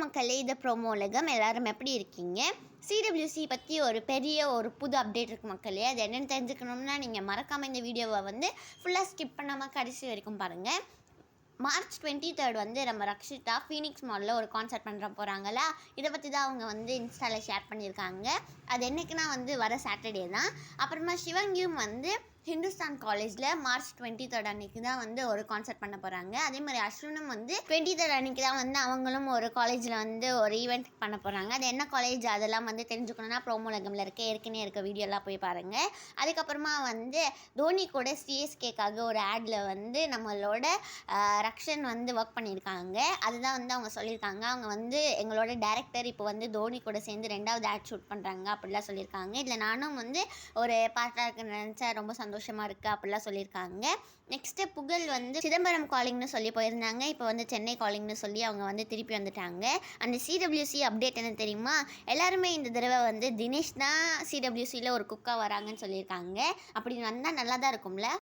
மக்களே, இது ப்ரோமோ உலகம். எல்லாரும் எப்படி இருக்கீங்க? சிடபிள்யூசி பற்றி ஒரு பெரிய புது அப்டேட் இருக்குது மக்களே. அது என்னென்னு தெரிஞ்சுக்கணும்னா நீங்கள் மறக்காமல் இந்த வீடியோவை வந்து ஃபுல்லாக ஸ்கிப் பண்ணாமல் கடைசி வரைக்கும் பாருங்கள். மார்ச் 23 வந்து நம்ம ரக்ஷிதா ஃபீனிக்ஸ் மாலில் ஒரு கான்சர்ட் பண்ணுற போகிறாங்களா, இதை பற்றி தான் அவங்க வந்து இன்ஸ்டாவில் ஷேர் பண்ணியிருக்காங்க. அது என்றைக்குன்னா வந்து வர சாட்டர்டே தான். அப்புறமா சிவங்கியும் வந்து ஹிந்துஸ்தான் காலேஜில் மார்ச் 23 அன்றைக்கி தான் வந்து ஒரு கான்சர்ட் பண்ண போகிறாங்க. அதே மாதிரி அஸ்வினும் வந்து 23 அன்றைக்கி தான் வந்து அவங்களும் ஒரு காலேஜில் வந்து ஒரு ஈவெண்ட் பண்ண போகிறாங்க. அது என்ன காலேஜ் அதெல்லாம் வந்து தெரிஞ்சுக்கணுன்னா ப்ரோமோ உலகமில் ஏற்கனவே இருக்க வீடியோலாம் போய் பாருங்கள். அதுக்கப்புறமா வந்து தோனி கூட சிஎஸ்கேக்காக ஒரு ஆடில் வந்து நம்மளோட ரக்ஷன் வந்து ஒர்க் பண்ணியிருக்காங்க. அதுதான் வந்து அவங்க சொல்லியிருக்காங்க. அவங்க வந்து எங்களோட டேரக்டர் இப்போ வந்து தோனி கூட சேர்ந்து 2வது ஆட் ஷூட் பண்ணுறாங்க அப்படிலாம் சொல்லியிருக்காங்க. இதில் நானும் வந்து ஒரு பார்ட்டாக இருக்க நினச்சா ரொம்ப சந்தோஷமாக இருக்குது அப்படிலாம் சொல்லியிருக்காங்க. நெக்ஸ்ட்டு புகழ் வந்து சிதம்பரம் காலிங்னு சொல்லி போயிருந்தாங்க. இப்போ வந்து சென்னை காலிங்னு சொல்லி அவங்க வந்து திருப்பி வந்துட்டாங்க. அந்த சிடபிள்யூசி அப்டேட் என்ன தெரியுமா? எல்லாருமே இந்த தடவை வந்து தினேஷ் தான் சிடபிள்யூசியில் ஒரு குக்காக வராங்கன்னு சொல்லியிருக்காங்க. அப்படி வந்தால் நல்லா தான் இருக்கும்ல.